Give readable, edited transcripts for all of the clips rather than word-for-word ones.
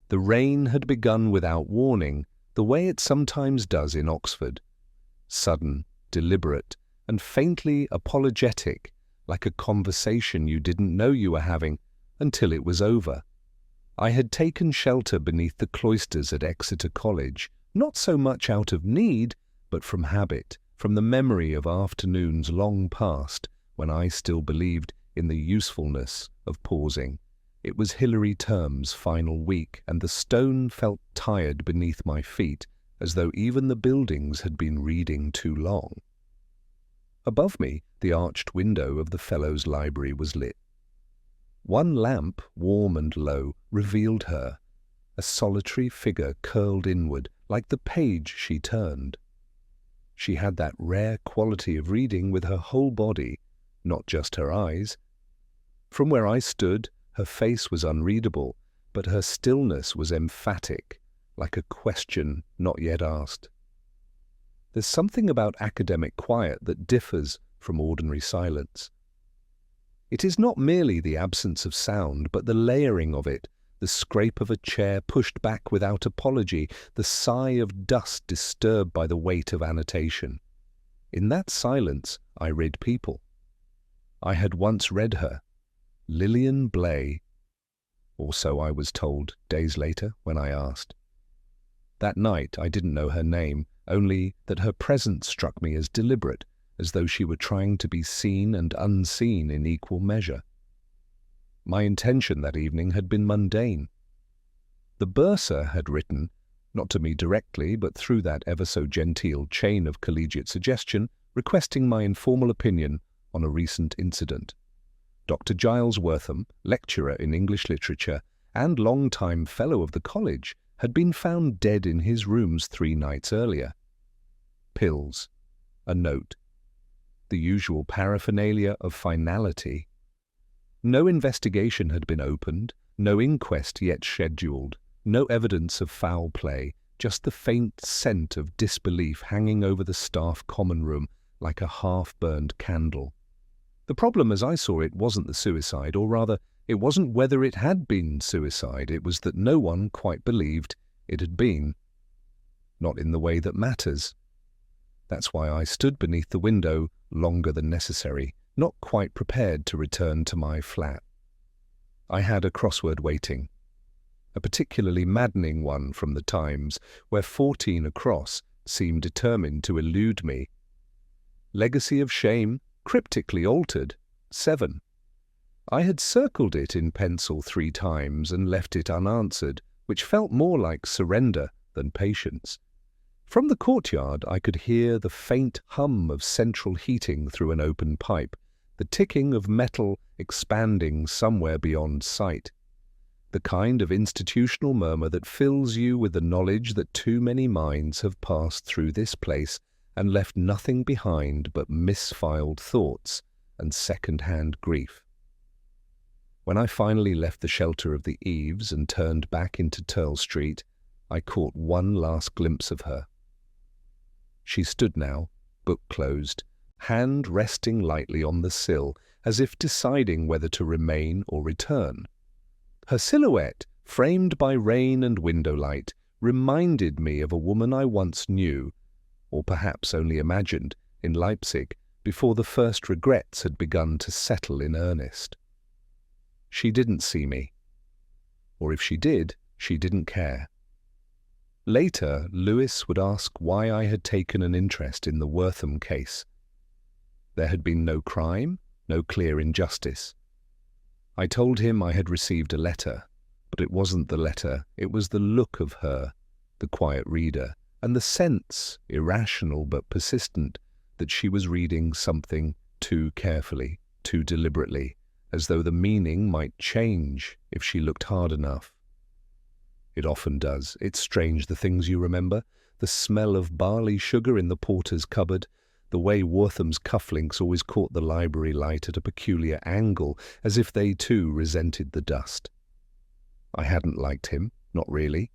The rain had begun without warning, the way it sometimes does in Oxford. Sudden, deliberate, and faintly apologetic, like a conversation you didn't know you were having until it was over. I had taken shelter beneath the cloisters at Exeter College, not so much out of need, but from habit, from the memory of afternoons long past when I still believed in the usefulness of pausing. It was Hilary Term's final week, and the stone felt tired beneath my feet, as though even the buildings had been reading too long. Above me, the arched window of the Fellows' Library was lit. One lamp, warm and low, revealed her, a solitary figure curled inward, like the page she turned. She had that rare quality of reading with her whole body, not just her eyes. From where I stood, her face was unreadable, but her stillness was emphatic, like a question not yet asked. There's something about academic quiet that differs from ordinary silence. It is not merely the absence of sound, but the layering of it, the scrape of a chair pushed back without apology, the sigh of dust disturbed by the weight of annotation. In that silence, I read people. I had once read her, Lillian Blay, or so I was told days later when I asked. That night I didn't know her name, only that her presence struck me as deliberate, as though she were trying to be seen and unseen in equal measure. My intention that evening had been mundane. The bursar had written, not to me directly, but through that ever-so-genteel chain of collegiate suggestion, requesting my informal opinion on a recent incident. Dr. Giles Wortham, lecturer in English literature and long-time fellow of the college, had been found dead in his rooms 3 nights earlier. Pills, a note, the usual paraphernalia of finality. No investigation had been opened, no inquest yet scheduled, no evidence of foul play, just the faint scent of disbelief hanging over the staff common room like a half-burned candle. The problem, as I saw it, wasn't the suicide, or rather, it wasn't whether it had been suicide, it was that no one quite believed it had been. Not in the way that matters. That's why I stood beneath the window longer than necessary, not quite prepared to return to my flat. I had a crossword waiting, a particularly maddening one from the Times, where 14 across seemed determined to elude me. Legacy of shame, cryptically altered, 7. I had circled it in pencil 3 times and left it unanswered, which felt more like surrender than patience. From the courtyard I could hear the faint hum of central heating through an open pipe, the ticking of metal expanding somewhere beyond sight, the kind of institutional murmur that fills you with the knowledge that too many minds have passed through this place and left nothing behind but misfiled thoughts and second-hand grief. When I finally left the shelter of the eaves and turned back into Turl Street, I caught one last glimpse of her. She stood now, book closed, hand resting lightly on the sill, as if deciding whether to remain or return. Her silhouette, framed by rain and window light, reminded me of a woman I once knew, or perhaps only imagined, in Leipzig, before the first regrets had begun to settle in earnest. She didn't see me. Or if she did, she didn't care. Later, Lewis would ask why I had taken an interest in the Wortham case. There had been no crime, no clear injustice. I told him I had received a letter, but it wasn't the letter, it was the look of her, the quiet reader, and the sense, irrational but persistent, that she was reading something too carefully, too deliberately, as though the meaning might change if she looked hard enough. It often does. It's strange the things you remember, the smell of barley sugar in the porter's cupboard, the way Wortham's cufflinks always caught the library light at a peculiar angle, as if they too resented the dust. I hadn't liked him, not really.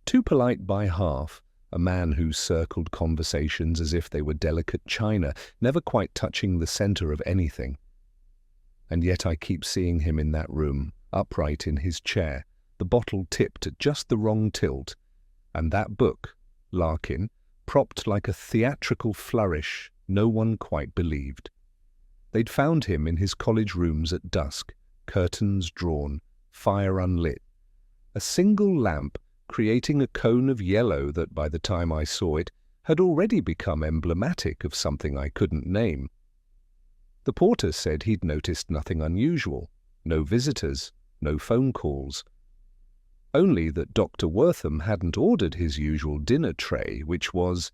Too polite by half, a man who circled conversations as if they were delicate china, never quite touching the center of anything. And yet I keep seeing him in that room, upright in his chair, the bottle tipped at just the wrong tilt, and that book, Larkin, propped like a theatrical flourish no one quite believed. They'd found him in his college rooms at dusk, curtains drawn, fire unlit. A single lamp creating a cone of yellow that, by the time I saw it, had already become emblematic of something I couldn't name. The porter said he'd noticed nothing unusual, no visitors, no phone calls. Only that Dr. Wortham hadn't ordered his usual dinner tray, which was,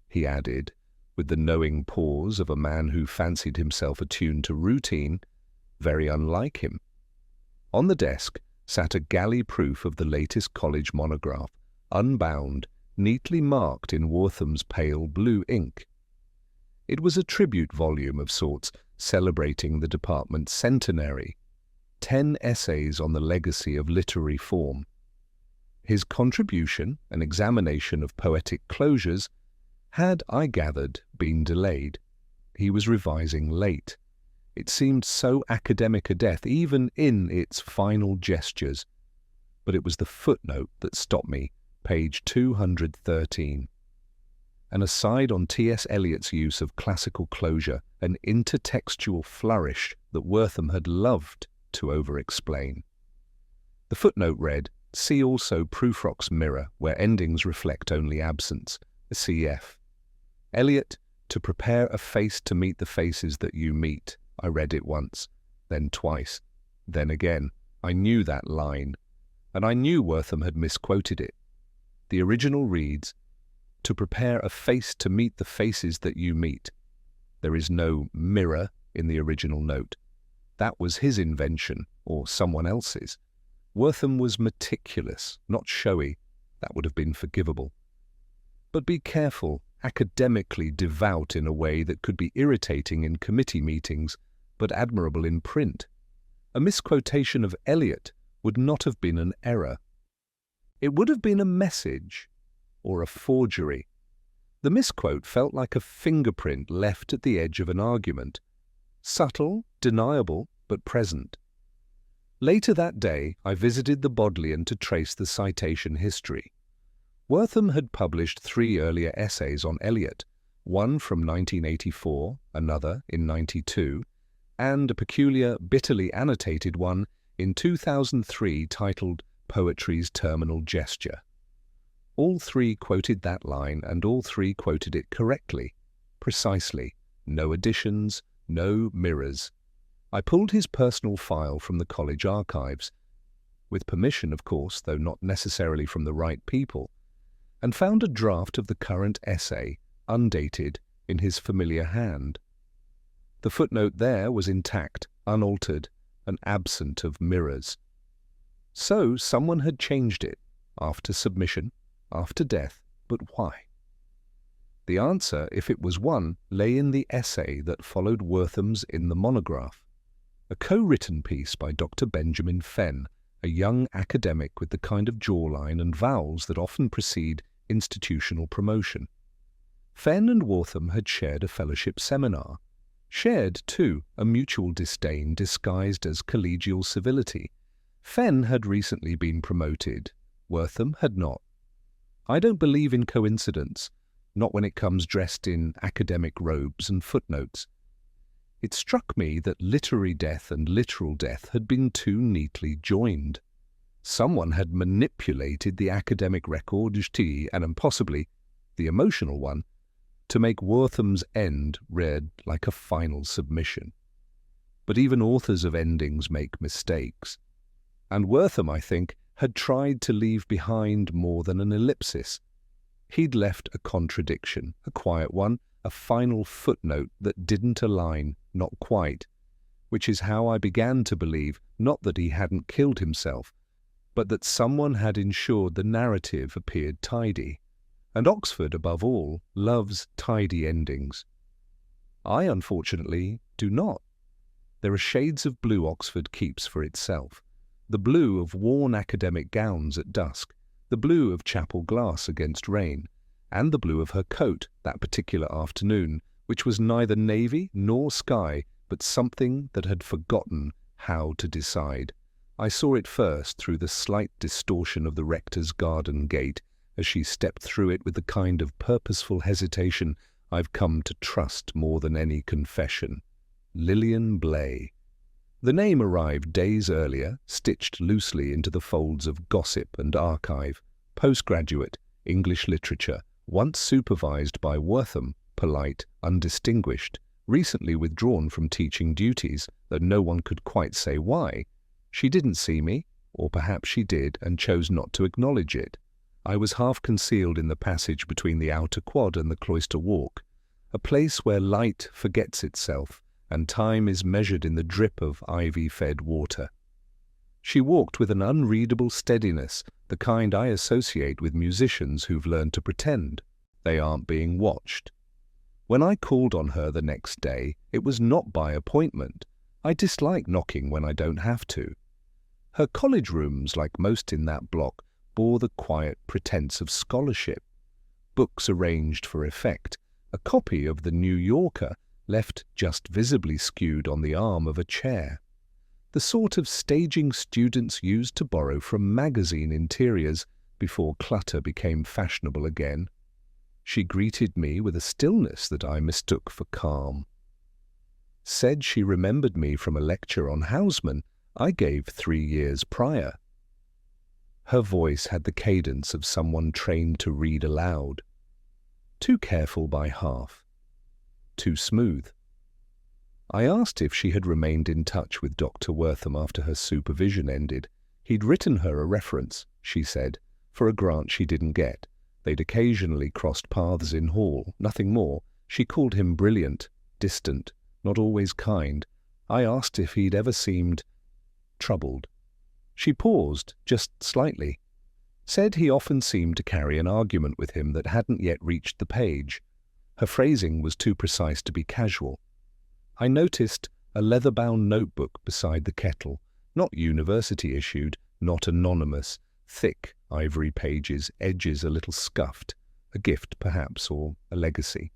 he added, with the knowing pause of a man who fancied himself attuned to routine, very unlike him. On the desk sat a galley proof of the latest college monograph, unbound, neatly marked in Wortham's pale blue ink. It was a tribute volume of sorts, celebrating the department's centenary, 10 essays on the legacy of literary form. His contribution, an examination of poetic closures, had, I gathered, been delayed. He was revising late. It seemed so academic a death, even in its final gestures. But it was the footnote that stopped me, page 213. An aside on T.S. Eliot's use of classical closure, an intertextual flourish that Wortham had loved to over-explain. The footnote read, "See also Prufrock's Mirror, where endings reflect only absence, a CF. Eliot, to prepare a face to meet the faces that you meet." I read it once, then twice, then again. I knew that line, and I knew Wortham had misquoted it. The original reads, "To prepare a face to meet the faces that you meet." There is no mirror in the original note. That was his invention, or someone else's. Wortham was meticulous, not showy. That would have been forgivable. But be careful, academically devout in a way that could be irritating in committee meetings, but admirable in print. A misquotation of Eliot would not have been an error. It would have been a message, or a forgery. The misquote felt like a fingerprint left at the edge of an argument. Subtle, deniable, but present. Later that day, I visited the Bodleian to trace the citation history. Wortham had published 3 earlier essays on Eliot, one from 1984, another in 92, and a peculiar, bitterly annotated one in 2003 titled Poetry's Terminal Gesture. All 3 quoted that line, and all 3 quoted it correctly, precisely, no additions, no mirrors. I pulled his personal file from the college archives, with permission, of course, though not necessarily from the right people, and found a draft of the current essay, undated, in his familiar hand. The footnote there was intact, unaltered, and absent of mirrors. So someone had changed it, after submission, after death, but why? The answer, if it was one, lay in the essay that followed Wortham's in the monograph, a co-written piece by Dr. Benjamin Fenn, a young academic with the kind of jawline and vowels that often precede institutional promotion. Fenn and Wortham had shared a fellowship seminar, shared, too, a mutual disdain disguised as collegial civility. Fenn had recently been promoted, Wortham had not. I don't believe in coincidence, not when it comes dressed in academic robes and footnotes. It struck me that literary death and literal death had been too neatly joined. Someone had manipulated the academic record, and possibly the emotional one, to make Wortham's end read like a final submission. But even authors of endings make mistakes. And Wortham, I think, had tried to leave behind more than an ellipsis. He'd left a contradiction, a quiet one, a final footnote that didn't align, not quite, which is how I began to believe not that he hadn't killed himself, but that someone had ensured the narrative appeared tidy. And Oxford, above all, loves tidy endings. I, unfortunately, do not. There are shades of blue Oxford keeps for itself. The blue of worn academic gowns at dusk, the blue of chapel glass against rain, and the blue of her coat that particular afternoon, which was neither navy nor sky, but something that had forgotten how to decide. I saw it first through the slight distortion of the rector's garden gate as she stepped through it with the kind of purposeful hesitation I've come to trust more than any confession. Lillian Blay. The name arrived days earlier, stitched loosely into the folds of gossip and archive. Postgraduate, English literature, once supervised by Wortham, polite, undistinguished, recently withdrawn from teaching duties, though no one could quite say why. She didn't see me, or perhaps she did and chose not to acknowledge it. I was half concealed in the passage between the outer quad and the cloister walk, a place where light forgets itself and time is measured in the drip of ivy-fed water. She walked with an unreadable steadiness, the kind I associate with musicians who've learned to pretend they aren't being watched. When I called on her the next day, it was not by appointment. I dislike knocking when I don't have to. Her college rooms, like most in that block, bore the quiet pretense of scholarship. Books arranged for effect, a copy of The New Yorker left just visibly skewed on the arm of a chair. The sort of staging students used to borrow from magazine interiors before clutter became fashionable again. She greeted me with a stillness that I mistook for calm. Said she remembered me from a lecture on Houseman I gave 3 years prior. Her voice had the cadence of someone trained to read aloud. Too careful by half. Too smooth. I asked if she had remained in touch with Dr. Wortham after her supervision ended. He'd written her a reference, she said, for a grant she didn't get. They'd occasionally crossed paths in hall, nothing more. She called him brilliant, distant, not always kind. I asked if he'd ever seemed troubled. She paused, just slightly. Said he often seemed to carry an argument with him that hadn't yet reached the page. Her phrasing was too precise to be casual. I noticed a leather-bound notebook beside the kettle, not university-issued, not anonymous, thick ivory pages, edges a little scuffed, a gift perhaps, or a legacy.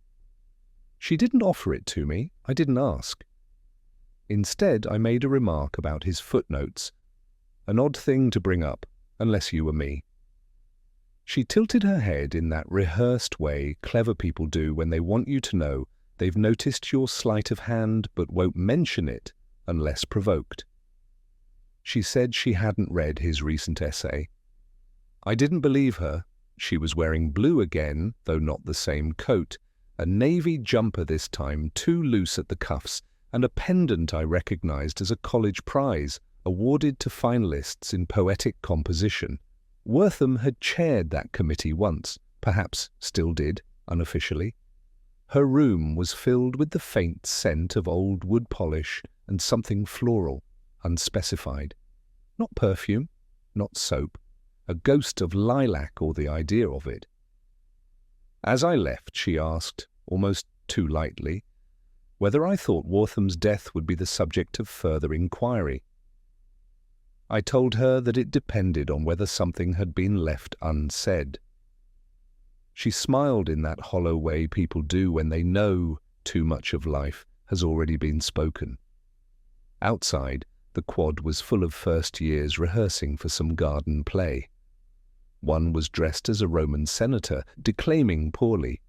She didn't offer it to me, I didn't ask. Instead, I made a remark about his footnotes, an odd thing to bring up, unless you were me. She tilted her head in that rehearsed way clever people do when they want you to know they've noticed your sleight of hand but won't mention it unless provoked. She said she hadn't read his recent essay. I didn't believe her. She was wearing blue again, though not the same coat, a navy jumper this time, too loose at the cuffs, and a pendant I recognized as a college prize, awarded to finalists in poetic composition. Wortham had chaired that committee once, perhaps still did, unofficially. Her room was filled with the faint scent of old wood polish and something floral, unspecified. Not perfume, not soap, a ghost of lilac or the idea of it. As I left, she asked, almost too lightly, whether I thought Wortham's death would be the subject of further inquiry. I told her that it depended on whether something had been left unsaid. She smiled in that hollow way people do when they know too much of life has already been spoken. Outside, the quad was full of first years rehearsing for some garden play. One was dressed as a Roman senator, declaiming poorly.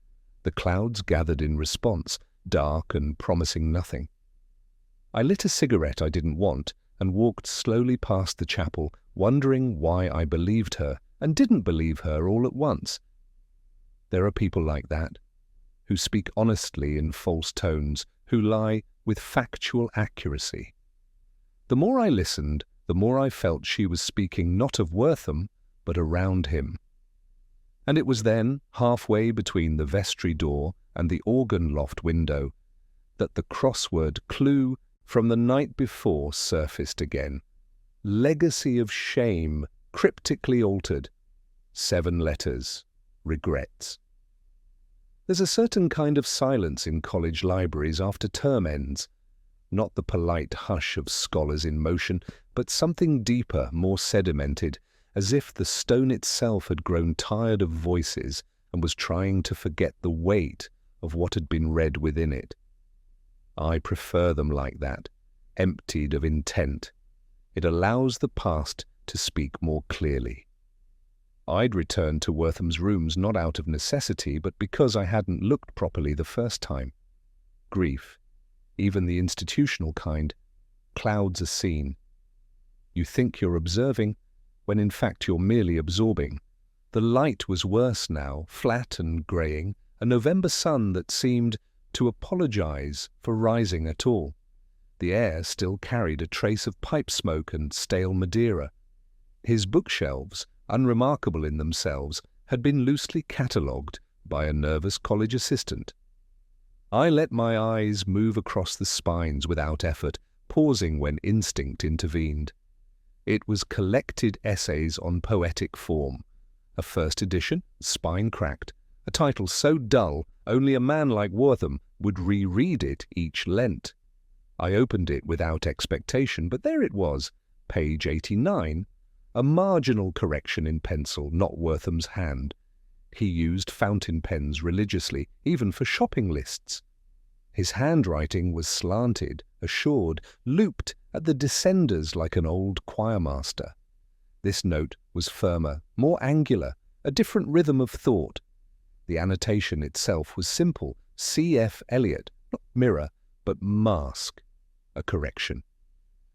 The clouds gathered in response, dark and promising nothing. I lit a cigarette I didn't want and walked slowly past the chapel, wondering why I believed her and didn't believe her all at once. There are people like that, who speak honestly in false tones, who lie with factual accuracy. The more I listened, the more I felt she was speaking not of Wortham, but around him. And it was then, halfway between the vestry door and the organ loft window, that the crossword clue from the night before surfaced again. Legacy of shame, cryptically altered. 7 letters. Regrets. There's a certain kind of silence in college libraries after term ends. Not the polite hush of scholars in motion, but something deeper, more sedimented, as if the stone itself had grown tired of voices and was trying to forget the weight of what had been read within it. I prefer them like that, emptied of intent. It allows the past to speak more clearly. I'd returned to Wortham's rooms not out of necessity, but because I hadn't looked properly the first time. Grief, even the institutional kind, clouds a scene. You think you're observing, when in fact you're merely absorbing. The light was worse now, flat and greying, a November sun that seemed to apologize for rising at all. The air still carried a trace of pipe smoke and stale Madeira. His bookshelves, unremarkable in themselves, had been loosely catalogued by a nervous college assistant. I let my eyes move across the spines without effort, pausing when instinct intervened. It was collected essays on poetic form. A first edition, spine cracked, a title so dull only a man like Wortham would reread it each Lent. I opened it without expectation, but there it was, page 89, a marginal correction in pencil, not Wortham's hand. He used fountain pens religiously, even for shopping lists. His handwriting was slanted, assured, looped at the descenders like an old choirmaster. This note was firmer, more angular, a different rhythm of thought. The annotation itself was simple, C.F. Eliot, not mirror, but mask, a correction.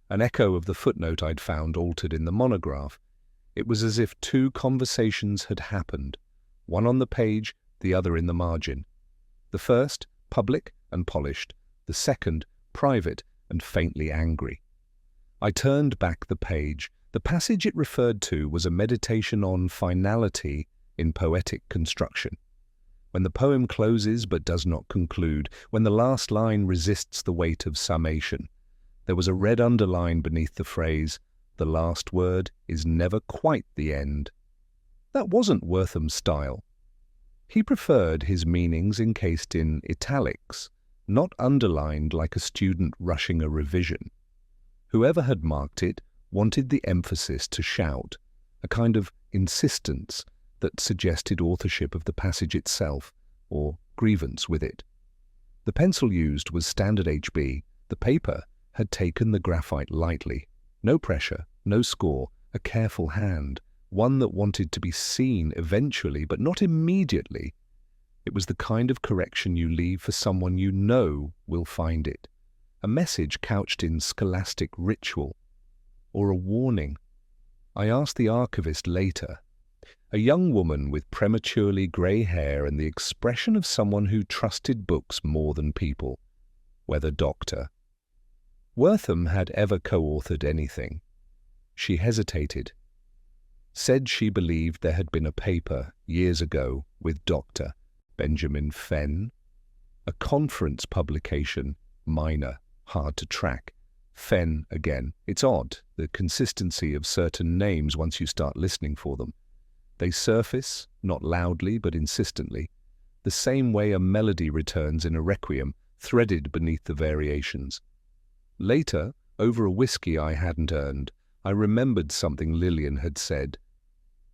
An echo of the footnote I'd found altered in the monograph. It was as if two conversations had happened, one on the page, the other in the margin. The first, public and polished, the second, private and faintly angry. I turned back the page. The passage it referred to was a meditation on finality in poetic construction. When the poem closes but does not conclude, when the last line resists the weight of summation, there was a red underline beneath the phrase, "The last word is never quite the end." That wasn't Wortham's style. He preferred his meanings encased in italics, not underlined like a student rushing a revision. Whoever had marked it wanted the emphasis to shout, a kind of insistence that suggested authorship of the passage itself, or grievance with it. The pencil used was standard HB. The paper had taken the graphite lightly. No pressure, no score, a careful hand, one that wanted to be seen eventually, but not immediately. It was the kind of correction you leave for someone you know will find it. A message couched in scholastic ritual, or a warning. I asked the archivist later. A young woman with prematurely grey hair and the expression of someone who trusted books more than people. Whether doctor. Wortham had ever co-authored anything. She hesitated. Said she believed there had been a paper, years ago, with Dr. Benjamin Fenn. A conference publication, minor, hard to track. Fenn again. It's odd, the consistency of certain names once you start listening for them. They surface, not loudly but insistently, the same way a melody returns in a requiem, threaded beneath the variations. Later, over a whiskey I hadn't earned, I remembered something Lillian had said,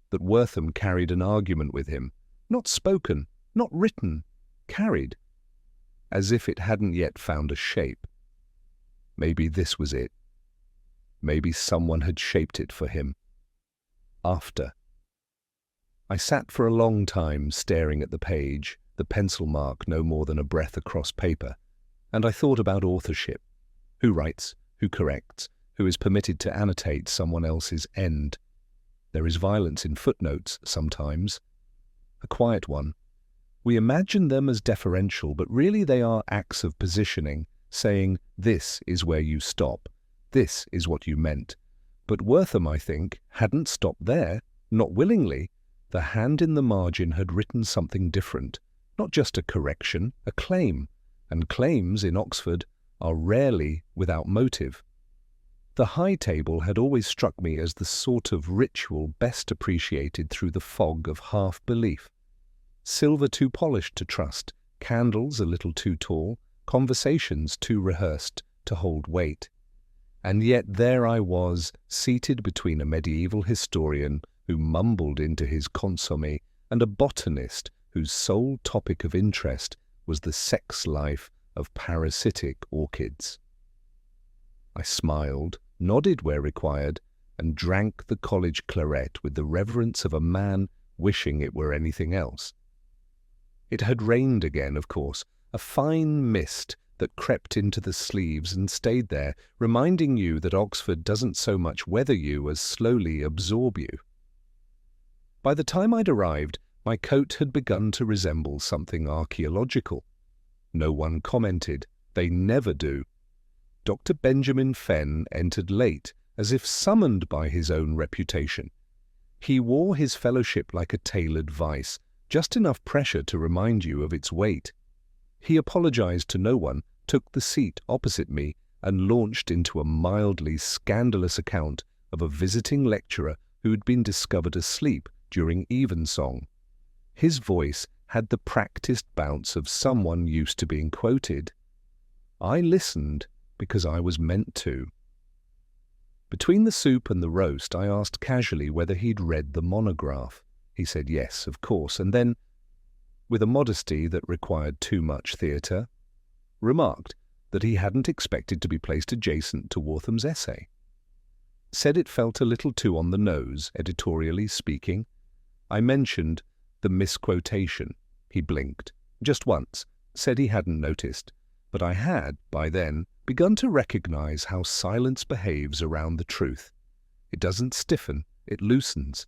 that Wortham carried an argument with him, not spoken, not written, carried, as if it hadn't yet found a shape. Maybe this was it. Maybe someone had shaped it for him. After. I sat for a long time staring at the page, the pencil mark no more than a breath across paper, and I thought about authorship. Who writes, who corrects, who is permitted to annotate someone else's end. There is violence in footnotes sometimes. A quiet one. We imagine them as deferential, but really they are acts of positioning, saying, this is where you stop, this is what you meant. But Wortham, I think, hadn't stopped there, not willingly. The hand in the margin had written something different, not just a correction, a claim, and claims in Oxford are rarely without motive. The high table had always struck me as the sort of ritual best appreciated through the fog of half-belief. Silver too polished to trust, candles a little too tall, conversations too rehearsed to hold weight. And yet there I was, seated between a medieval historian who mumbled into his consommé and a botanist whose sole topic of interest was the sex life of parasitic orchids. I smiled, nodded where required, and drank the college claret with the reverence of a man wishing it were anything else. It had rained again, of course, a fine mist that crept into the sleeves and stayed there, reminding you that Oxford doesn't so much weather you as slowly absorb you. By the time I'd arrived, my coat had begun to resemble something archaeological. No one commented. They never do. Dr. Benjamin Fenn entered late, as if summoned by his own reputation. He wore his fellowship like a tailored vice, just enough pressure to remind you of its weight. He apologized to no one, took the seat opposite me, and launched into a mildly scandalous account of a visiting lecturer who had been discovered asleep during evensong. His voice had the practiced bounce of someone used to being quoted. I listened because I was meant to. Between the soup and the roast, I asked casually whether he'd read the monograph. He said yes, of course, and then, with a modesty that required too much theatre, remarked that he hadn't expected to be placed adjacent to Wortham's essay. Said it felt a little too on the nose, editorially speaking. I mentioned the misquotation. He blinked. Just once. Said he hadn't noticed. But I had, by then, begun to recognize how silence behaves around the truth. It doesn't stiffen, it loosens.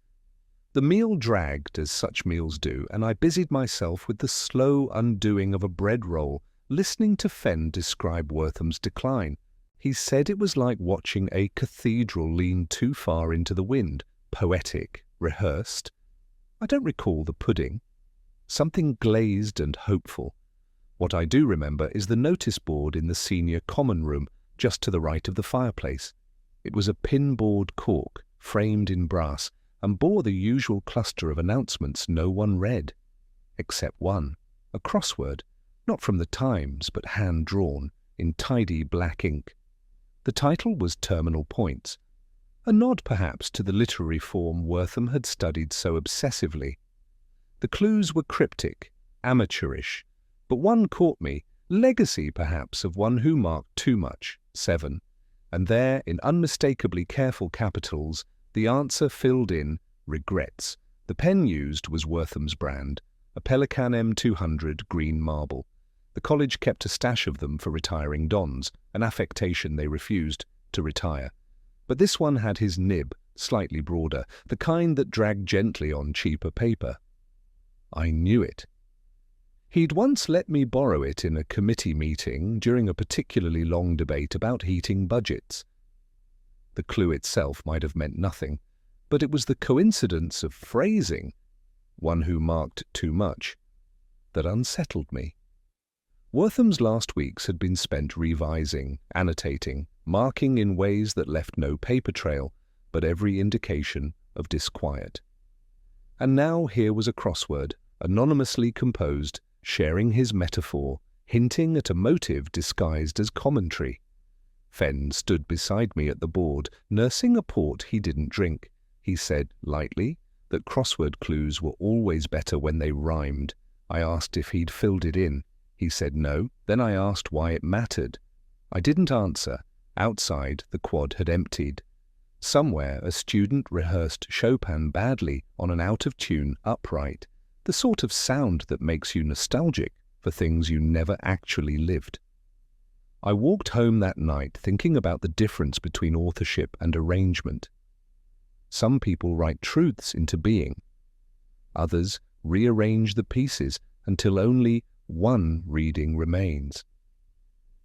The meal dragged, as such meals do, and I busied myself with the slow undoing of a bread roll, listening to Fenn describe Wortham's decline. He said it was like watching a cathedral lean too far into the wind, poetic, rehearsed. I don't recall the pudding. Something glazed and hopeful. What I do remember is the notice board in the senior common room, just to the right of the fireplace. It was a pinboard cork, framed in brass, and bore the usual cluster of announcements no one read. Except one, a crossword, not from the Times, but hand-drawn, in tidy black ink. The title was Terminal Points, a nod perhaps to the literary form Wortham had studied so obsessively. The clues were cryptic, amateurish, but one caught me, legacy perhaps of one who marked too much, 7, and there, in unmistakably careful capitals, the answer filled in, regrets. The pen used was Wortham's brand, a Pelican M200 green marble. The college kept a stash of them for retiring dons, an affectation they refused to retire. But this one had his nib, slightly broader, the kind that dragged gently on cheaper paper. I knew it. He'd once let me borrow it in a committee meeting during a particularly long debate about heating budgets. The clue itself might have meant nothing, but it was the coincidence of phrasing, one who marked too much, that unsettled me. Wortham's last weeks had been spent revising, annotating, marking in ways that left no paper trail, but every indication of disquiet. And now here was a crossword, anonymously composed, sharing his metaphor, hinting at a motive disguised as commentary. Fenn stood beside me at the board, nursing a port he didn't drink. He said, lightly, that crossword clues were always better when they rhymed. I asked if he'd filled it in. He said no. Then I asked why it mattered. I didn't answer. Outside, the quad had emptied. Somewhere, a student rehearsed Chopin badly on an out-of-tune upright, the sort of sound that makes you nostalgic for things you never actually lived. I walked home that night thinking about the difference between authorship and arrangement. Some people write truths into being. Others rearrange the pieces until only one reading remains.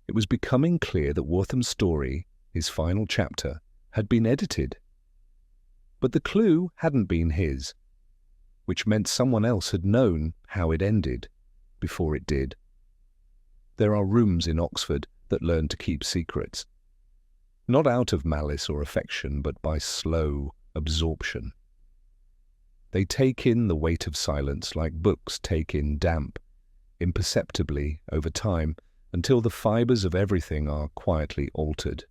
It was becoming clear that Wortham's story, his final chapter, had been edited. But the clue hadn't been his, which meant someone else had known how it ended before it did. There are rooms in Oxford that learn to keep secrets, not out of malice or affection, but by slow absorption. They take in the weight of silence like books take in damp, imperceptibly over time, until the fibres of everything are quietly altered.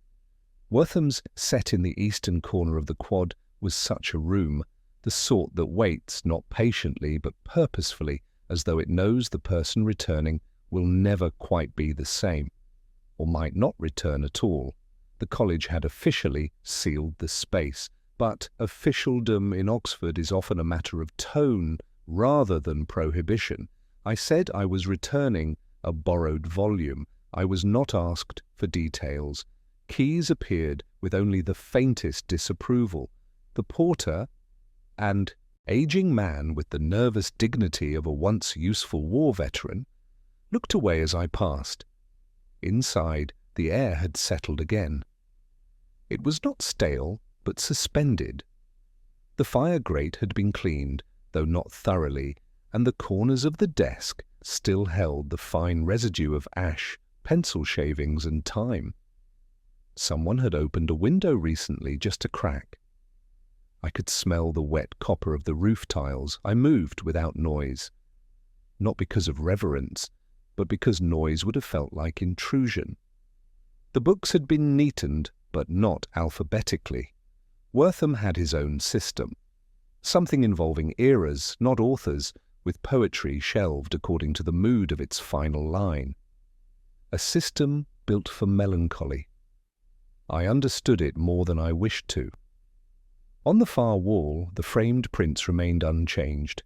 Wortham's, set in the eastern corner of the quad, was such a room, the sort that waits not patiently but purposefully, as though it knows the person returning will never quite be the same, or might not return at all, The college had officially sealed the space, but officialdom in Oxford is often a matter of tone rather than prohibition. I said I was returning a borrowed volume. I was not asked for details. Keys appeared with only the faintest disapproval. The porter, an aging man with the nervous dignity of a once useful war veteran, looked away as I passed. Inside, the air had settled again. It was not stale, but suspended. The fire grate had been cleaned, though not thoroughly, and the corners of the desk still held the fine residue of ash, pencil shavings, and time. Someone had opened a window recently, just a crack. I could smell the wet copper of the roof tiles. I moved without noise. Not because of reverence, but because noise would have felt like intrusion. The books had been neatened, but not alphabetically. Wortham had his own system, something involving eras, not authors, with poetry shelved according to the mood of its final line. A system built for melancholy. I understood it more than I wished to. On the far wall, the framed prints remained unchanged.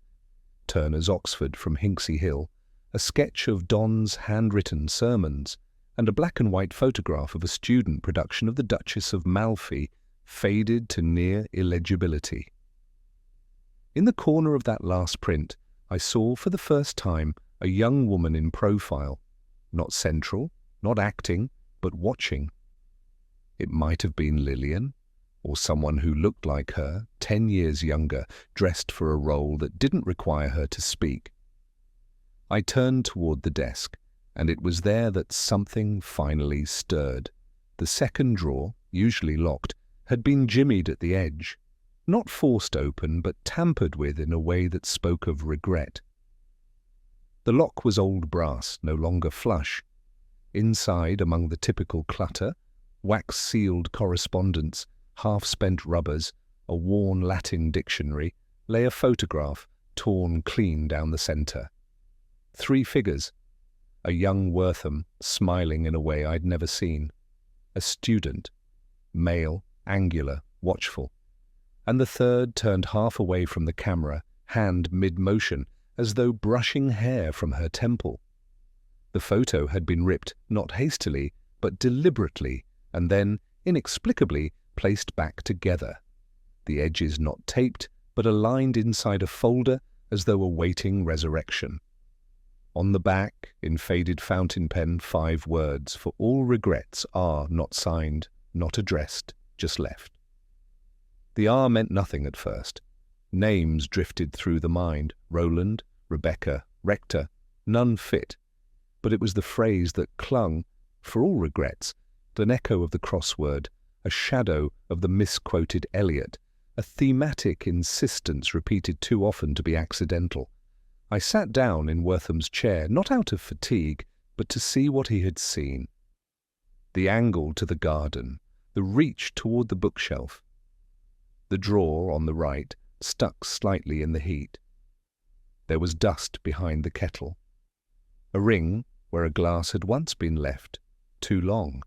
Turner's Oxford from Hinksey Hill, a sketch of Don's handwritten sermons, and a black-and-white photograph of a student production of the Duchess of Malfi, faded to near illegibility. In the corner of that last print, I saw for the first time a young woman in profile, not central, not acting, but watching. It might have been Lillian, or someone who looked like her, 10 years younger, dressed for a role that didn't require her to speak. I turned toward the desk, and it was there that something finally stirred. The second drawer, usually locked, had been jimmied at the edge, not forced open, but tampered with in a way that spoke of regret. The lock was old brass, no longer flush. Inside, among the typical clutter, wax-sealed correspondence, half-spent rubbers, a worn Latin dictionary, lay a photograph, torn clean down the centre. 3 figures. A young Wortham, smiling in a way I'd never seen. A student, male, angular, watchful. And the third turned half away from the camera, hand mid-motion, as though brushing hair from her temple. The photo had been ripped, not hastily, but deliberately, and then, inexplicably, placed back together. The edges not taped, but aligned inside a folder as though awaiting resurrection. On the back, in faded fountain pen, 5 words, "For all regrets are not signed, not addressed, just left." The R meant nothing at first. Names drifted through the mind, Roland, Rebecca, Rector, none fit. But it was the phrase that clung, for all regrets, an echo of the crossword, a shadow of the misquoted Eliot, a thematic insistence repeated too often to be accidental. I sat down in Wortham's chair, not out of fatigue, but to see what he had seen. The angle to the garden, the reach toward the bookshelf. The drawer on the right stuck slightly in the heat. There was dust behind the kettle. A ring where a glass had once been left, too long.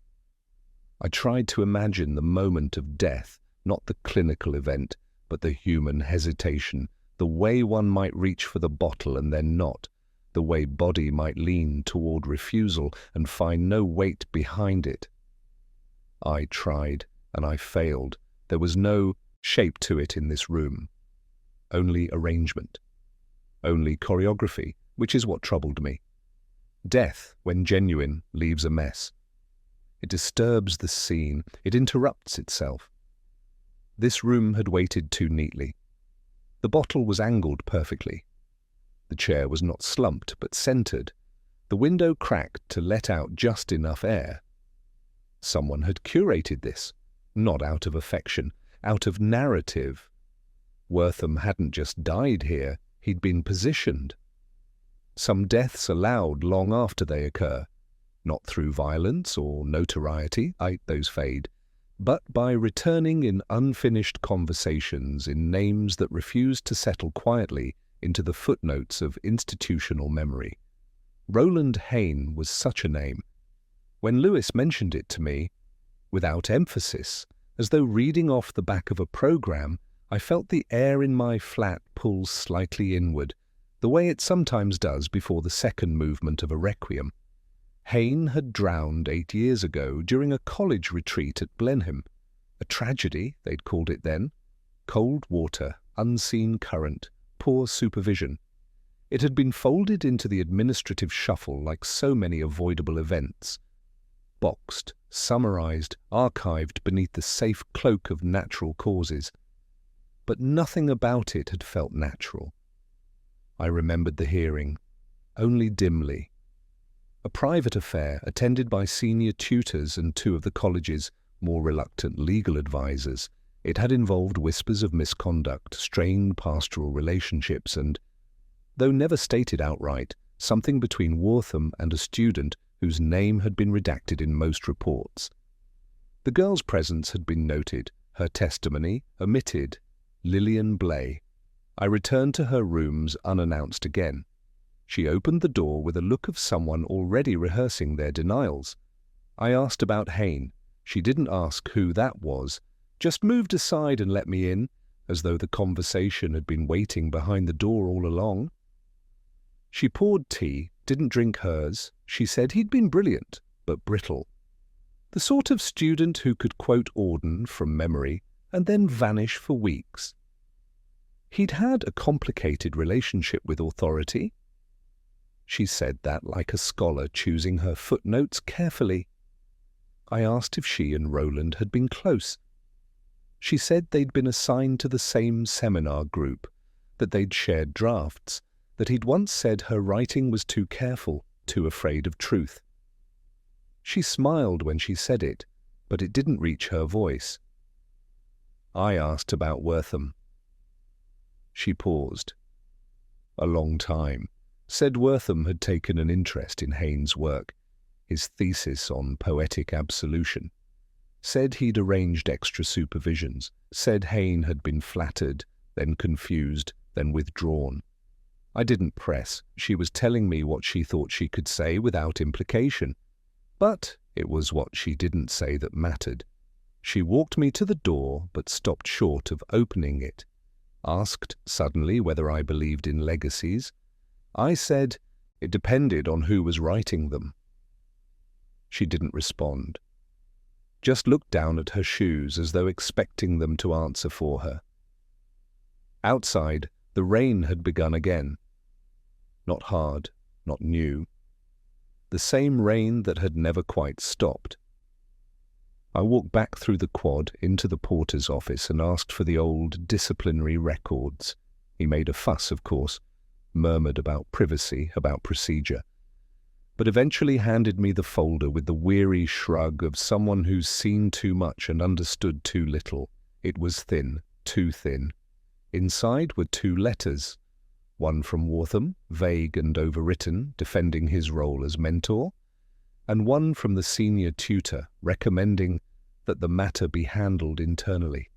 I tried to imagine the moment of death, not the clinical event, but the human hesitation, the way one might reach for the bottle and then not, the way body might lean toward refusal and find no weight behind it. I tried, and I failed. There was no shape to it in this room. Only arrangement. Only choreography, which is what troubled me. Death, when genuine, leaves a mess. It disturbs the scene. It interrupts itself. This room had waited too neatly. The bottle was angled perfectly. The chair was not slumped, but centered. The window cracked to let out just enough air. Someone had curated this, not out of affection, out of narrative. Wortham hadn't just died here, he'd been positioned. Some deaths allowed long after they occur, not through violence or notoriety, those fade, but by returning in unfinished conversations in names that refused to settle quietly into the footnotes of institutional memory. Roland Hayne was such a name. When Lewis mentioned it to me, without emphasis, as though reading off the back of a program. I felt the air in my flat pull slightly inward, the way it sometimes does before the second movement of a requiem. Hayne had drowned 8 years ago during a college retreat at Blenheim. A tragedy, they'd called it then. Cold water, unseen current, poor supervision. It had been folded into the administrative shuffle like so many avoidable events. Boxed, summarized, archived beneath the safe cloak of natural causes. But nothing about it had felt natural. I remembered the hearing, only dimly. A private affair attended by senior tutors and 2 of the college's more reluctant legal advisers. It had involved whispers of misconduct, strained pastoral relationships, and, though never stated outright, something between Wortham and a student whose name had been redacted in most reports. The girl's presence had been noted, her testimony omitted. Lillian Blay. I returned to her rooms unannounced again. She opened the door with a look of someone already rehearsing their denials. I asked about Hayne. She didn't ask who that was, just moved aside and let me in, as though the conversation had been waiting behind the door all along. She poured tea, didn't drink hers. She said he'd been brilliant, but brittle. The sort of student who could quote Auden from memory and then vanish for weeks. He'd had a complicated relationship with authority. She said that like a scholar choosing her footnotes carefully. I asked if she and Roland had been close. She said they'd been assigned to the same seminar group, that they'd shared drafts, that he'd once said her writing was too careful, too afraid of truth. She smiled when she said it, but it didn't reach her voice. I asked about Wortham. She paused. A long time. Said Wortham had taken an interest in Hayne's work, his thesis on poetic absolution. Said he'd arranged extra supervisions. Said Hayne had been flattered, then confused, then withdrawn. I didn't press. She was telling me what she thought she could say without implication. But it was what she didn't say that mattered. She walked me to the door, but stopped short of opening it. Asked suddenly whether I believed in legacies. I said it depended on who was writing them. She didn't respond. Just looked down at her shoes as though expecting them to answer for her. Outside, the rain had begun again. Not hard, not new. The same rain that had never quite stopped. I walked back through the quad into the porter's office and asked for the old disciplinary records. He made a fuss, of course, murmured about privacy, about procedure, but eventually handed me the folder with the weary shrug of someone who's seen too much and understood too little. It was thin, too thin. Inside were 2 letters, one from Wortham, vague and overwritten, defending his role as mentor, and one from the senior tutor, recommending that the matter be handled internally.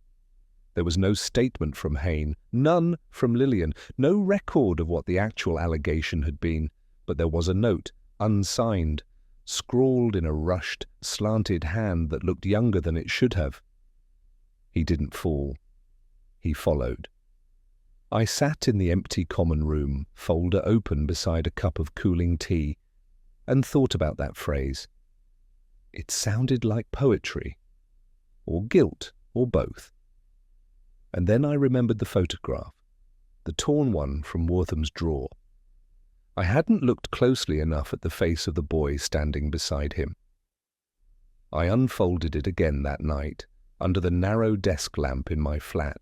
There was no statement from Hayne, none from Lillian, no record of what the actual allegation had been, but there was a note, unsigned, scrawled in a rushed, slanted hand that looked younger than it should have. He didn't fall. He followed. I sat in the empty common room, folder open beside a cup of cooling tea, and thought about that phrase. It sounded like poetry, or guilt, or both. And then I remembered the photograph, the torn one from Wortham's drawer. I hadn't looked closely enough at the face of the boy standing beside him. I unfolded it again that night, under the narrow desk lamp in my flat.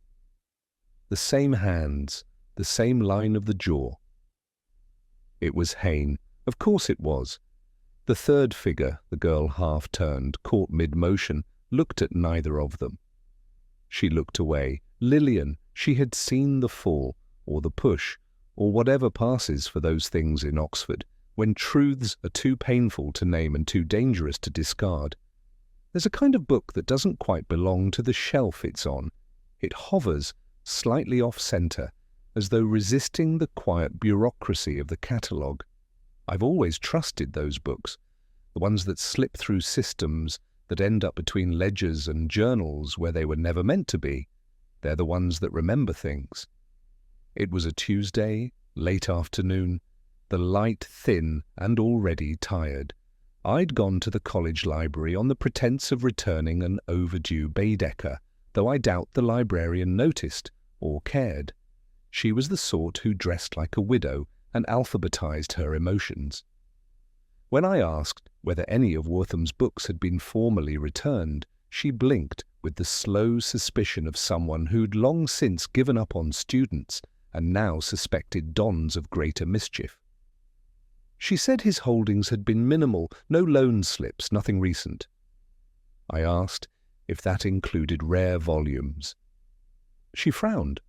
The same hands, the same line of the jaw. It was Hayne. Of course it was. The third figure, the girl half-turned, caught mid-motion, looked at neither of them. She looked away. Lillian, she had seen the fall, or the push, or whatever passes for those things in Oxford, when truths are too painful to name and too dangerous to discard. There's a kind of book that doesn't quite belong to the shelf it's on. It hovers, slightly off-centre, as though resisting the quiet bureaucracy of the catalogue. I've always trusted those books, the ones that slip through systems, that end up between ledgers and journals where they were never meant to be. They're the ones that remember things. It was a Tuesday, late afternoon, the light thin and already tired. I'd gone to the college library on the pretense of returning an overdue Baedeker, though I doubt the librarian noticed or cared. She was the sort who dressed like a widow and alphabetized her emotions. When I asked whether any of Wortham's books had been formally returned, she blinked with the slow suspicion of someone who'd long since given up on students and now suspected dons of greater mischief. She said his holdings had been minimal, no loan slips, nothing recent. I asked if that included rare volumes. She frowned,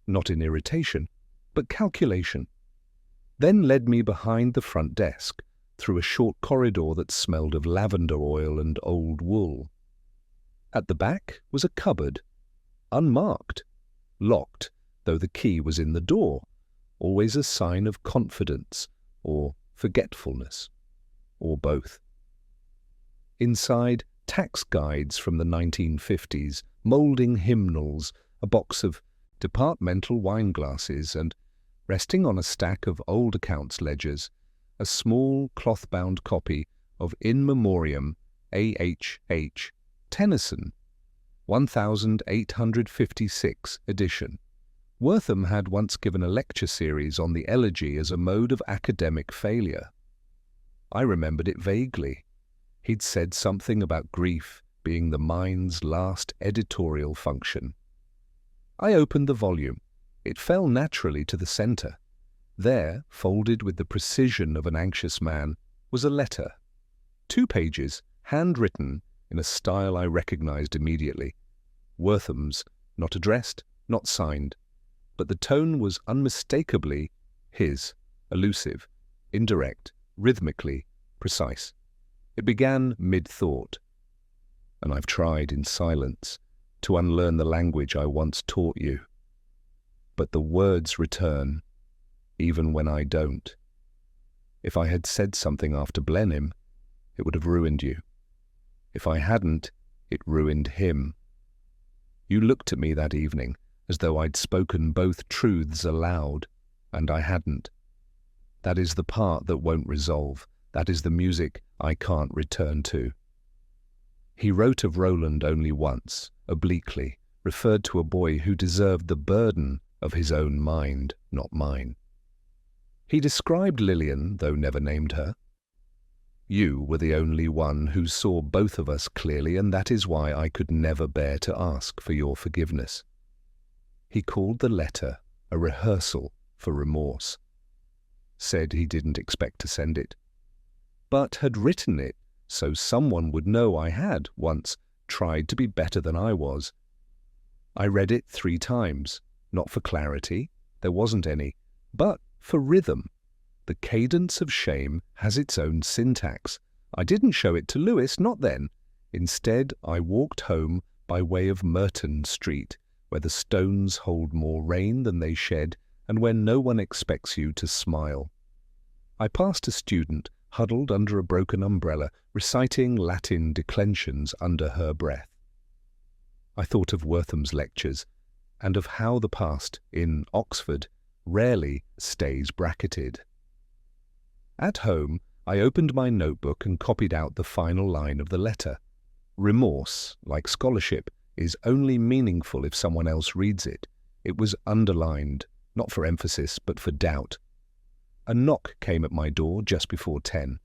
not in irritation, but calculation, then led me behind the front desk, through a short corridor that smelled of lavender oil and old wool. At the back was a cupboard, unmarked, locked, though the key was in the door, always a sign of confidence or forgetfulness, or both. Inside, tax guides from the 1950s, moulding hymnals, a box of departmental wine glasses, and, resting on a stack of old accounts ledgers, a small cloth-bound copy of In Memoriam A.H.H. Tennyson, 1856 edition. Wortham had once given a lecture series on the elegy as a mode of academic failure. I remembered it vaguely. He'd said something about grief being the mind's last editorial function. I opened the volume. It fell naturally to the centre. There, folded with the precision of an anxious man, was a letter. 2 pages, handwritten in a style I recognized immediately. Wortham's, not addressed, not signed. But the tone was unmistakably his, elusive, indirect, rhythmically precise. It began mid-thought, and I've tried in silence to unlearn the language I once taught you. But the words return, even when I don't. If I had said something after Blenheim, it would have ruined you. If I hadn't, it ruined him. You looked at me that evening, as though I'd spoken both truths aloud, and I hadn't. That is the part that won't resolve. That is the music I can't return to. He wrote of Roland only once, obliquely, referred to a boy who deserved the burden of his own mind, not mine. He described Lillian, though never named her. You were the only one who saw both of us clearly, and that is why I could never bear to ask for your forgiveness. He called the letter a rehearsal for remorse. Said he didn't expect to send it, but had written it so someone would know I had once tried to be better than I was. I read it 3 times, not for clarity, there wasn't any, but for rhythm. The cadence of shame has its own syntax. I didn't show it to Lewis, not then. Instead, I walked home by way of Merton Street, where the stones hold more rain than they shed, and where no one expects you to smile. I passed a student huddled under a broken umbrella, reciting Latin declensions under her breath. I thought of Wortham's lectures, and of how the past, in Oxford, rarely stays bracketed. At home, I opened my notebook and copied out the final line of the letter. Remorse, like scholarship, is only meaningful if someone else reads it. It was underlined, not for emphasis, but for doubt. A knock came at my door just before 10.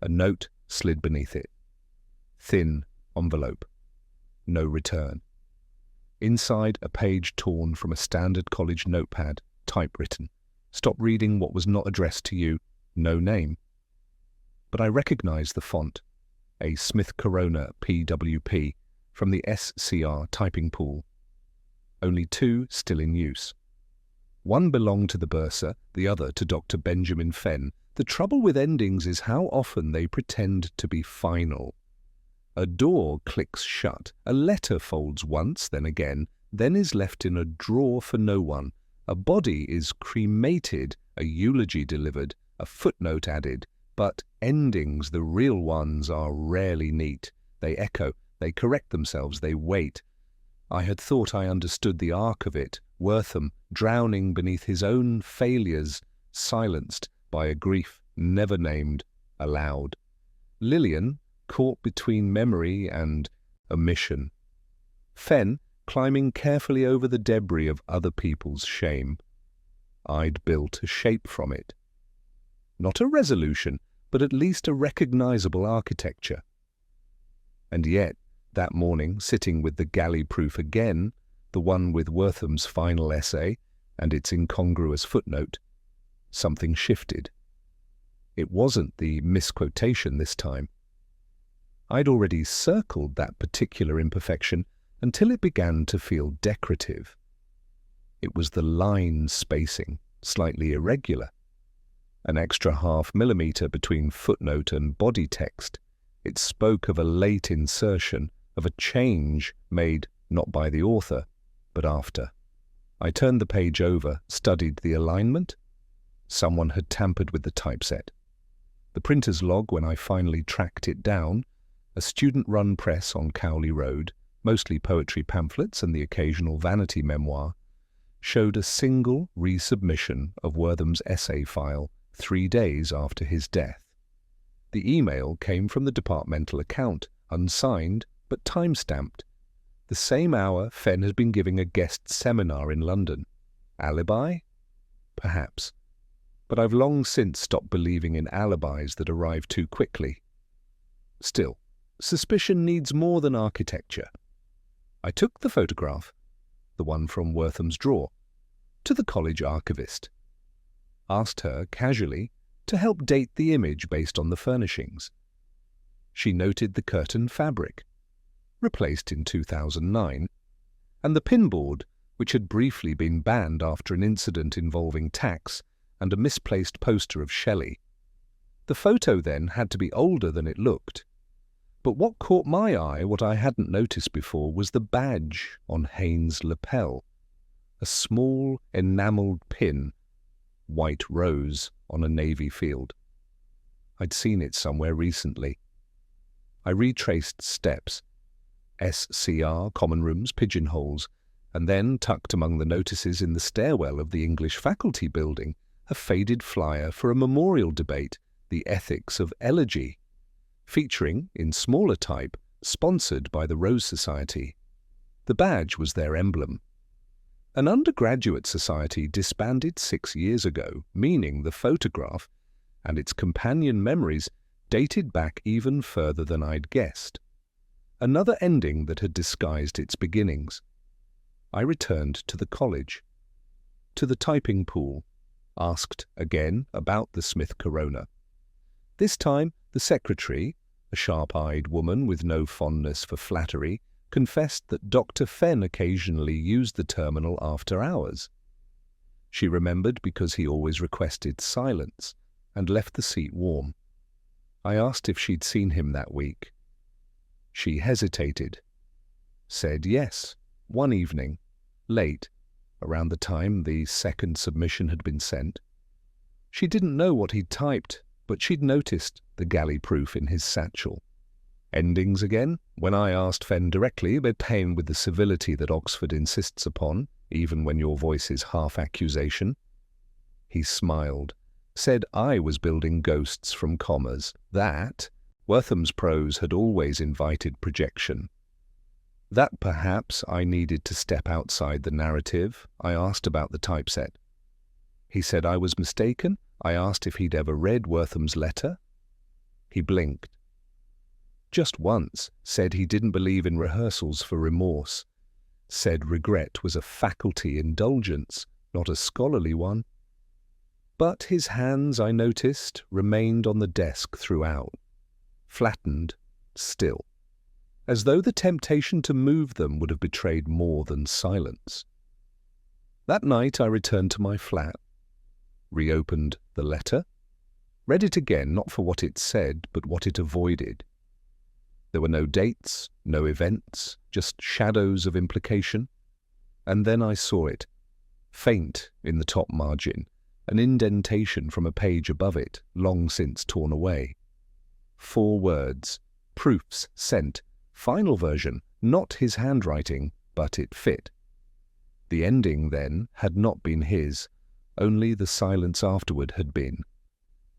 A note slid beneath it. Thin envelope. No return. Inside, a page torn from a standard college notepad, typewritten. Stop reading what was not addressed to you. No name. But I recognized the font. A Smith Corona PWP from the SCR typing pool. Only 2 still in use. One belonged to the bursar, the other to Dr. Benjamin Fenn. The trouble with endings is how often they pretend to be final. A door clicks shut, a letter folds once, then again, then is left in a drawer for no one. A body is cremated, a eulogy delivered, a footnote added, but endings, the real ones, are rarely neat. They echo, they correct themselves, they wait. I had thought I understood the arc of it, Wortham drowning beneath his own failures, silenced by a grief never named aloud. Lillian caught between memory and omission. Fen climbing carefully over the debris of other people's shame. I'd built a shape from it. Not a resolution, but at least a recognizable architecture. And yet, that morning, sitting with the galley proof again, the one with Wortham's final essay and its incongruous footnote, something shifted. It wasn't the misquotation this time. I'd already circled that particular imperfection until it began to feel decorative. It was the line spacing, slightly irregular. An extra ½ millimeter between footnote and body text. It spoke of a late insertion, of a change made not by the author, but after. I turned the page over, studied the alignment. Someone had tampered with the typeset. The printer's log, when I finally tracked it down, a student-run press on Cowley Road, mostly poetry pamphlets and the occasional vanity memoir, showed a single resubmission of Wortham's essay file 3 days after his death. The email came from the departmental account, unsigned but time-stamped. The same hour Fen had been giving a guest seminar in London. Alibi? Perhaps. But I've long since stopped believing in alibis that arrive too quickly. Still, suspicion needs more than architecture. I took the photograph, the one from Wortham's drawer, to the college archivist. Asked her, casually, to help date the image based on the furnishings. She noted the curtain fabric, replaced in 2009, and the pinboard, which had briefly been banned after an incident involving tacks and a misplaced poster of Shelley. The photo, then, had to be older than it looked. But what caught my eye, what I hadn't noticed before, was the badge on Haynes' lapel. A small, enamelled pin, white rose, on a navy field. I'd seen it somewhere recently. I retraced steps. SCR, common rooms, pigeonholes, and then, tucked among the notices in the stairwell of the English faculty building, a faded flyer for a memorial debate, The Ethics of Elegy, featuring, in smaller type, sponsored by the Rose Society. The badge was their emblem. An undergraduate society disbanded 6 years ago, meaning the photograph and its companion memories dated back even further than I'd guessed. Another ending that had disguised its beginnings. I returned to the college, to the typing pool, asked again about the Smith corona. This time, the secretary, a sharp-eyed woman with no fondness for flattery, confessed that Dr. Fen occasionally used the terminal after hours. She remembered because he always requested silence and left the seat warm. I asked if she'd seen him that week. She hesitated, said yes, one evening, late, around the time the second submission had been sent. She didn't know what he'd typed, but she'd noticed the galley proof in his satchel. Endings again? When I asked Fen directly, but paying with the civility that Oxford insists upon, even when your voice is half accusation. He smiled, said I was building ghosts from commas. That, Wortham's prose had always invited projection. That perhaps I needed to step outside the narrative. I asked about the typeset. He said I was mistaken. I asked if he'd ever read Wortham's letter. He blinked. Just once, said he didn't believe in rehearsals for remorse. Said regret was a faculty indulgence, not a scholarly one. But his hands, I noticed, remained on the desk throughout, flattened, still, as though the temptation to move them would have betrayed more than silence. That night I returned to my flat, reopened the letter, read it again, not for what it said, but what it avoided. There were no dates, no events, just shadows of implication. And then I saw it, faint in the top margin, an indentation from a page above it, long since torn away. 4 words, proofs sent, Final version, not his handwriting, but it fit. The ending, then, had not been his, only the silence afterward had been.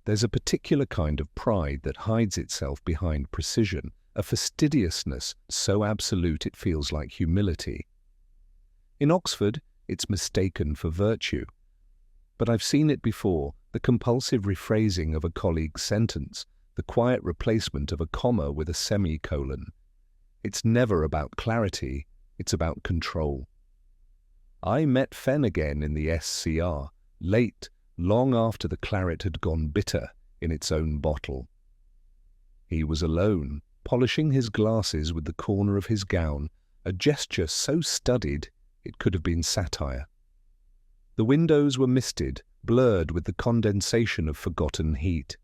There's a particular kind of pride that hides itself behind precision, a fastidiousness so absolute it feels like humility. In Oxford, it's mistaken for virtue. But I've seen it before, the compulsive rephrasing of a colleague's sentence, the quiet replacement of a comma with a semicolon. It's never about clarity, it's about control. I met Fenn again in the SCR, late, long after the claret had gone bitter in its own bottle. He was alone, polishing his glasses with the corner of his gown, a gesture so studied it could have been satire. The windows were misted, blurred with the condensation of forgotten heat.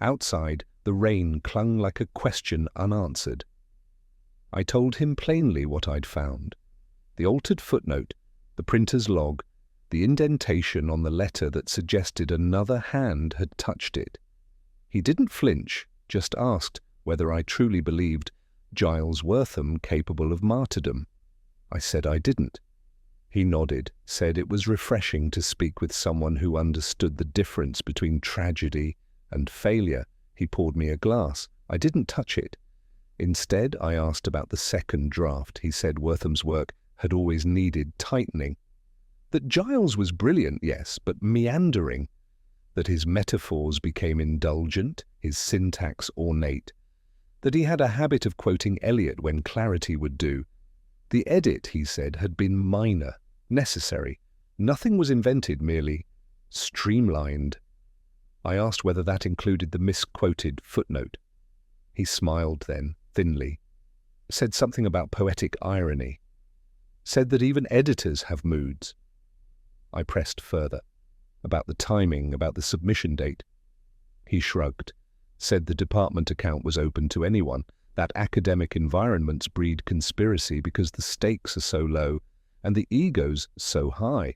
Outside, the rain clung like a question unanswered. I told him plainly what I'd found. The altered footnote, the printer's log, the indentation on the letter that suggested another hand had touched it. He didn't flinch, just asked whether I truly believed Giles Wortham capable of martyrdom. I said I didn't. He nodded, said it was refreshing to speak with someone who understood the difference between tragedy and failure. He poured me a glass. I didn't touch it. Instead, I asked about the second draft. He said Wortham's work had always needed tightening. That Giles was brilliant, yes, but meandering. That his metaphors became indulgent, his syntax ornate. That he had a habit of quoting Eliot when clarity would do. The edit, he said, had been minor, necessary. Nothing was invented, merely streamlined. I asked whether that included the misquoted footnote. He smiled then, thinly. Said something about poetic irony. Said that even editors have moods. I pressed further. About the timing, about the submission date. He shrugged. Said the department account was open to anyone, that academic environments breed conspiracy because the stakes are so low and the egos so high.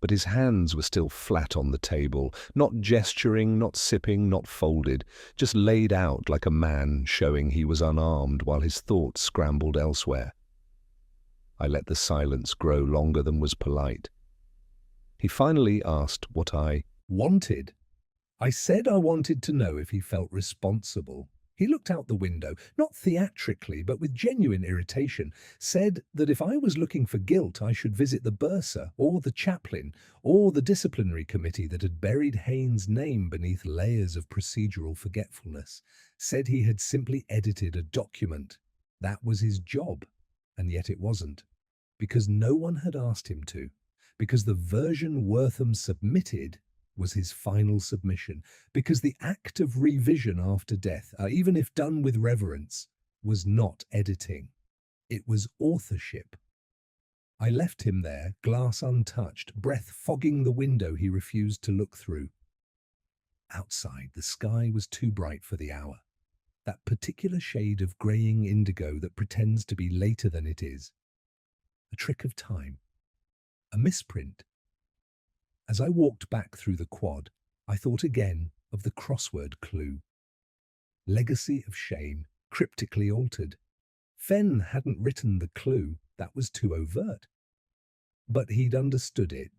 But his hands were still flat on the table, not gesturing, not sipping, not folded, just laid out like a man showing he was unarmed while his thoughts scrambled elsewhere. I let the silence grow longer than was polite. He finally asked what I wanted. I said I wanted to know if he felt responsible. He looked out the window, not theatrically, but with genuine irritation, said that if I was looking for guilt, I should visit the bursar, or the chaplain, or the disciplinary committee that had buried Haynes' name beneath layers of procedural forgetfulness, said he had simply edited a document. That was his job, and yet it wasn't, because no one had asked him to, because the version Wortham submitted was his final submission, because the act of revision after death, even if done with reverence, was not editing. It was authorship. I left him there, glass untouched, breath fogging the window he refused to look through. Outside, the sky was too bright for the hour, that particular shade of greying indigo that pretends to be later than it is. A trick of time. A misprint. As I walked back through the quad, I thought again of the crossword clue. Legacy of shame, cryptically altered. Fenn hadn't written the clue, that was too overt. But he'd understood it.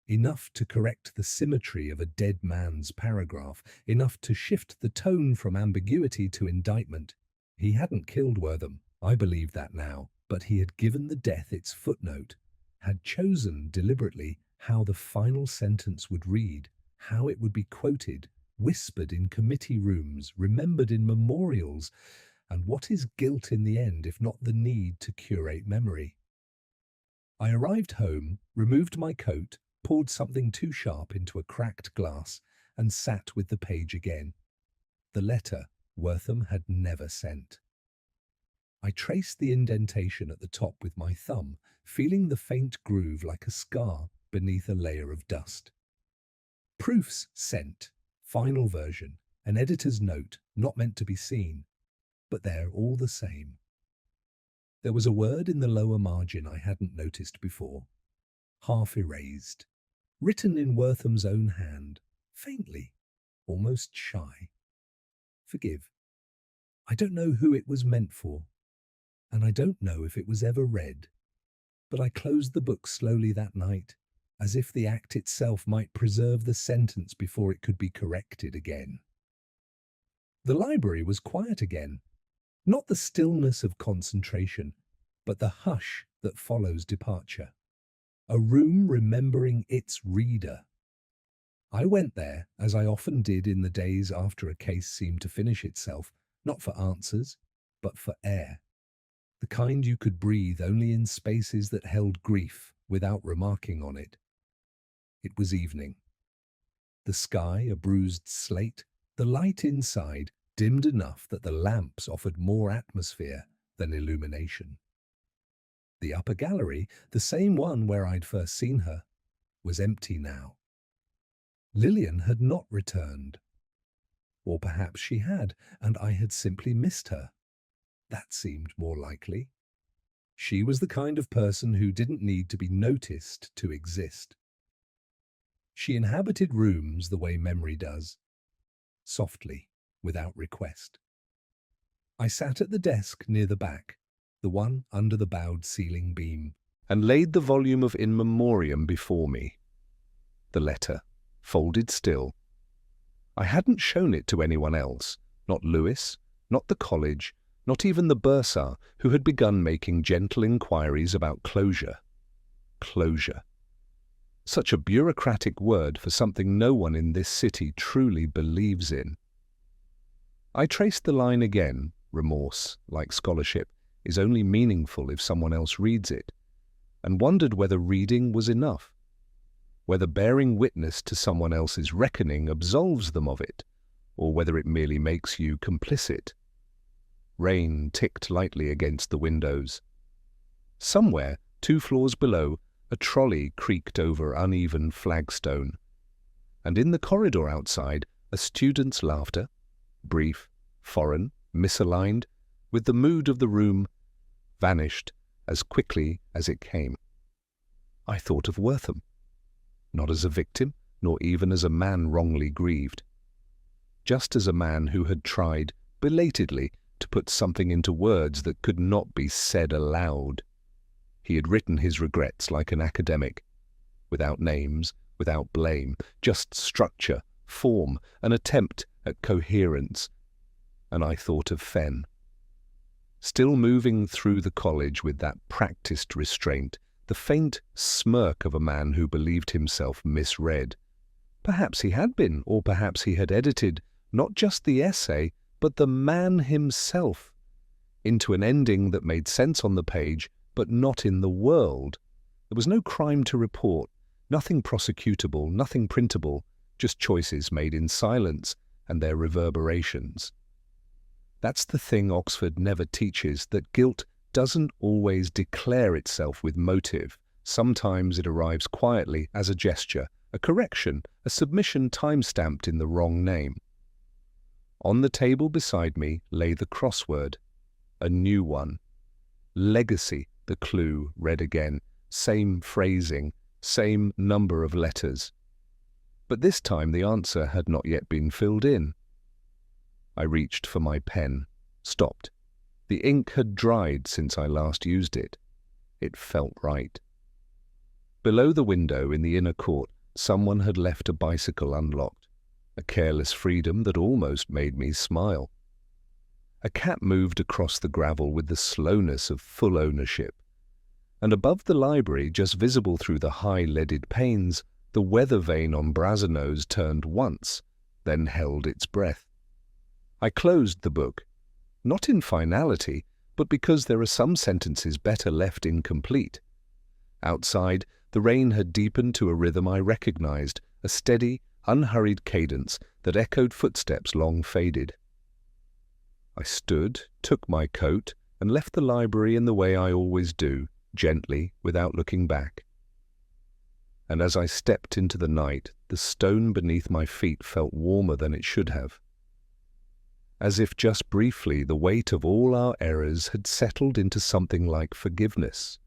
Enough to correct the symmetry of a dead man's paragraph, enough to shift the tone from ambiguity to indictment. He hadn't killed Wortham, I believe that now, but he had given the death its footnote, had chosen deliberately how the final sentence would read, how it would be quoted, whispered in committee rooms, remembered in memorials, and what is guilt in the end if not the need to curate memory? I arrived home, removed my coat, poured something too sharp into a cracked glass, and sat with the page again. The letter Wortham had never sent. I traced the indentation at the top with my thumb, feeling the faint groove like a scar beneath a layer of dust. Proofs sent, final version, an editor's note, not meant to be seen, but they're all the same. There was a word in the lower margin I hadn't noticed before, half erased, written in Wortham's own hand, faintly, almost shy. Forgive. I don't know who it was meant for, and I don't know if it was ever read, but I closed the book slowly that night, as if the act itself might preserve the sentence before it could be corrected again. The library was quiet again, not the stillness of concentration, but the hush that follows departure. A room remembering its reader. I went there, as I often did in the days after a case seemed to finish itself, not for answers, but for air. The kind you could breathe only in spaces that held grief without remarking on it. It was evening. The sky a bruised slate, the light inside dimmed enough that the lamps offered more atmosphere than illumination. The upper gallery, the same one where I'd first seen her, was empty now. Lillian had not returned. Or perhaps she had, and I had simply missed her. That seemed more likely. She was the kind of person who didn't need to be noticed to exist. She inhabited rooms the way memory does, softly, without request. I sat at the desk near the back, the one under the bowed ceiling beam, and laid the volume of In Memoriam before me. The letter, folded still. I hadn't shown it to anyone else, not Lewis, not the college, not even the bursar who had begun making gentle inquiries about closure. Closure. Such a bureaucratic word for something no one in this city truly believes in. I traced the line again. Remorse, like scholarship, is only meaningful if someone else reads it, and wondered whether reading was enough, whether bearing witness to someone else's reckoning absolves them of it, or whether it merely makes you complicit. Rain ticked lightly against the windows. Somewhere, 2 floors below, a trolley creaked over uneven flagstone, and in the corridor outside, a student's laughter, brief, foreign, misaligned, with the mood of the room, vanished as quickly as it came. I thought of Wortham, not as a victim, nor even as a man wrongly grieved, just as a man who had tried, belatedly, to put something into words that could not be said aloud. He had written his regrets like an academic, without names, without blame, just structure, form, an attempt at coherence, and I thought of Fenn. Still moving through the college with that practiced restraint, the faint smirk of a man who believed himself misread. Perhaps he had been, or perhaps he had edited not just the essay, but the man himself, into an ending that made sense on the page, but not in the world. There was no crime to report, nothing prosecutable, nothing printable, just choices made in silence and their reverberations. That's the thing Oxford never teaches, that guilt doesn't always declare itself with motive. Sometimes it arrives quietly as a gesture, a correction, a submission time-stamped in the wrong name. On the table beside me lay the crossword, a new one. Legacy, the clue, read again, same phrasing, same number of letters. But this time the answer had not yet been filled in. I reached for my pen, stopped. The ink had dried since I last used it. It felt right. Below the window in the inner court, someone had left a bicycle unlocked, a careless freedom that almost made me smile. A cat moved across the gravel with the slowness of full ownership, and above the library, just visible through the high leaded panes, the weather vane on Brasenose turned once, then held its breath. I closed the book, not in finality, but because there are some sentences better left incomplete. Outside, the rain had deepened to a rhythm I recognized, a steady, unhurried cadence that echoed footsteps long faded. I stood, took my coat, and left the library in the way I always do, gently, without looking back. And as I stepped into the night, the stone beneath my feet felt warmer than it should have. As if just briefly the weight of all our errors had settled into something like forgiveness.